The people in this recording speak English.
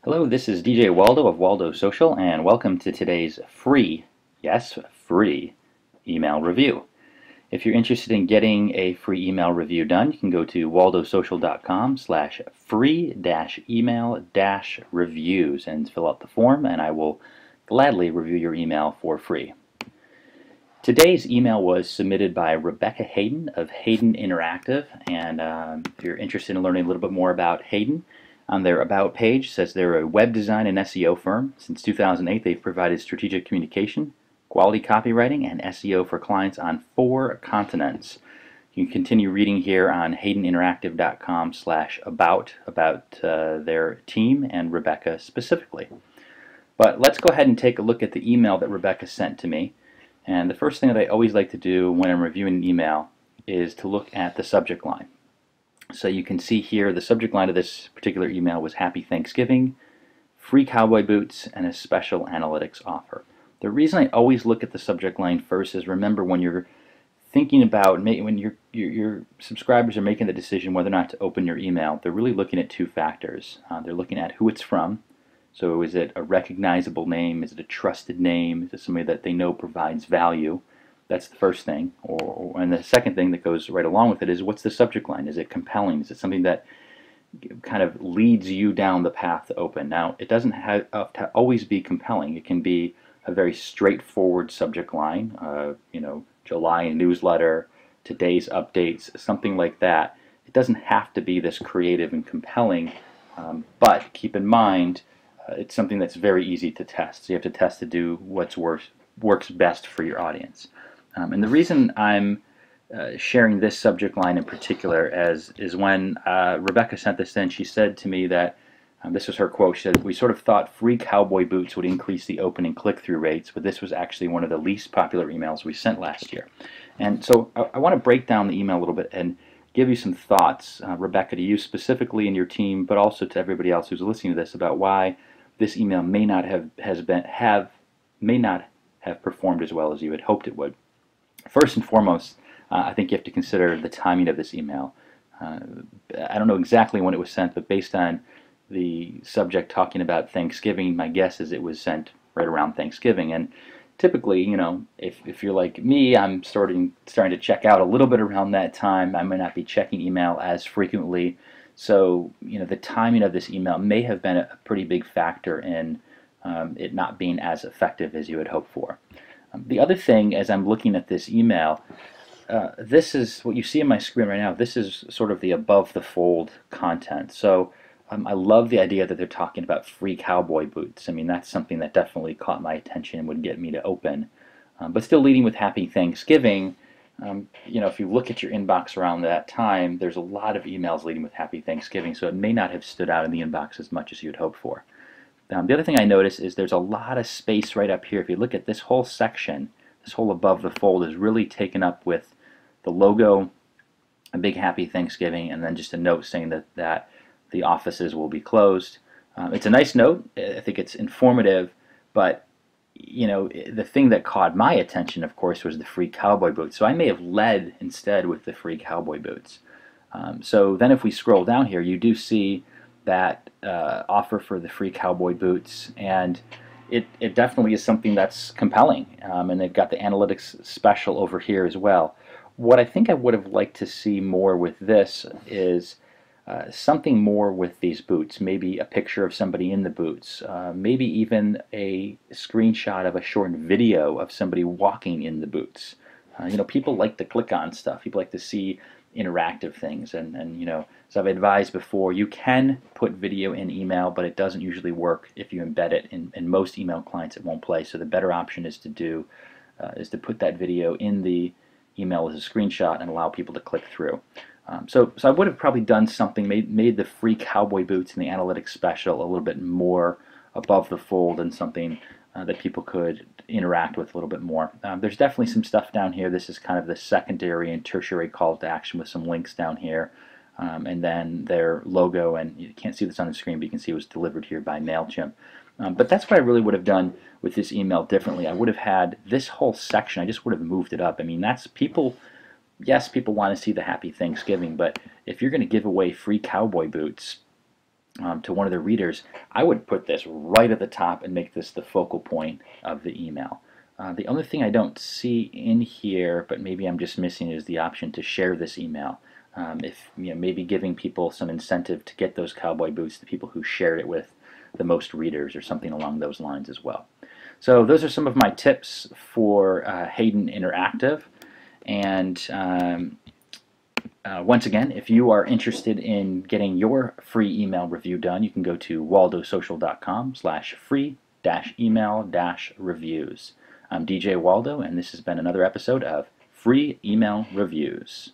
Hello, this is DJ Waldo of Waldow Social, and welcome to today's free, yes, free email review. If you're interested in getting a free email review done, you can go to waldowsocial.com/free-email-reviews and fill out the form, and I will gladly review your email for free. Today's email was submitted by Rebecca Hayden of Hayden Interactive, and if you're interested in learning a little bit more about Hayden, on their About page says they're a web design and SEO firm. Since 2008, they've provided strategic communication, quality copywriting, and SEO for clients on 4 continents. You can continue reading here on haydeninteractive.com/about about their team and Rebecca specifically. But let's go ahead and take a look at the email that Rebecca sent to me. And the first thing that I always like to do when I'm reviewing an email is to look at the subject line. So you can see here the subject line of this particular email was Happy Thanksgiving, free cowboy boots, and a special analytics offer. The reason I always look at the subject line first is remember when you're thinking about, when your subscribers are making the decision whether or not to open your email, they're really looking at 2 factors. They're looking at who it's from. So is it a recognizable name? Is it a trusted name? Is it somebody that they know provides value? That's the first thing. And the second thing that goes right along with it is what's the subject line? Is it compelling? Is it something that kind of leads you down the path to open? Now, it doesn't have to always be compelling. It can be a very straightforward subject line, July newsletter, today's updates, something like that. It doesn't have to be this creative and compelling, but keep in mind, it's something that's very easy to test. So you have to test to do what's works best for your audience. And the reason I'm sharing this subject line in particular is when Rebecca sent this in, she said to me that, this was her quote, she said, "We sort of thought free cowboy boots would increase the open and click-through rates, but this was actually one of the least popular emails we sent last year." And so I want to break down the email a little bit and give you some thoughts, Rebecca, to you specifically in your team, but also to everybody else who's listening to this about why this email may not have performed as well as you had hoped it would. First and foremost, I think you have to consider the timing of this email. I don't know exactly when it was sent, but based on the subject talking about Thanksgiving, my guess is it was sent right around Thanksgiving. And typically, if you're like me, I'm starting to check out a little bit around that time. I may not be checking email as frequently. So, the timing of this email may have been a pretty big factor in it not being as effective as you had hoped for. The other thing, as I'm looking at this email, this is what you see on my screen right now. This is sort of the above-the-fold content. So I love the idea that they're talking about free cowboy boots. I mean, that's something that definitely caught my attention and would get me to open. But still leading with Happy Thanksgiving, if you look at your inbox around that time, there's a lot of emails leading with Happy Thanksgiving, so it may not have stood out in the inbox as much as you'd hoped for. The other thing I noticed is there's a lot of space right up here. If you look at this whole section, this whole above the fold is really taken up with the logo, a big Happy Thanksgiving, and then just a note saying that the offices will be closed. It's a nice note. I think it's informative, but the thing that caught my attention, of course, was the free cowboy boots. So I may have led instead with the free cowboy boots. So then if we scroll down here, you do see that offer for the free cowboy boots, and it definitely is something that's compelling. And they've got the analytics special over here as well. What I think I would have liked to see more with this is something more with these boots, maybe a picture of somebody in the boots, maybe even a screenshot of a short video of somebody walking in the boots. People like to click on stuff. People like to see interactive things, and as I've advised before, you can put video in email, but it doesn't usually work if you embed it. In most email clients, it won't play. So the better option is to put that video in the email as a screenshot and allow people to click through. So I would have probably done something, made the free cowboy boots and the analytics special a little bit more above the fold and something that people could interact with a little bit more. There's definitely some stuff down here. This is kind of the secondary and tertiary call to action with some links down here. And then their logo, and you can't see this on the screen, but you can see it was delivered here by MailChimp. But that's what I really would have done with this email differently. I would have had this whole section, I just would have moved it up. I mean, that's people, yes, people want to see the Happy Thanksgiving, but if you're going to give away free cowboy boots, to one of the readers, I would put this right at the top and make this the focal point of the email. The only thing I don't see in here, but maybe I'm just missing, is the option to share this email. If maybe giving people some incentive to get those cowboy boots, the people who shared it with the most readers, or something along those lines as well. So those are some of my tips for Hayden Interactive. And once again, if you are interested in getting your free email review done, you can go to waldowsocial.com/free-email-reviews. I'm DJ Waldo, and this has been another episode of Free Email Reviews.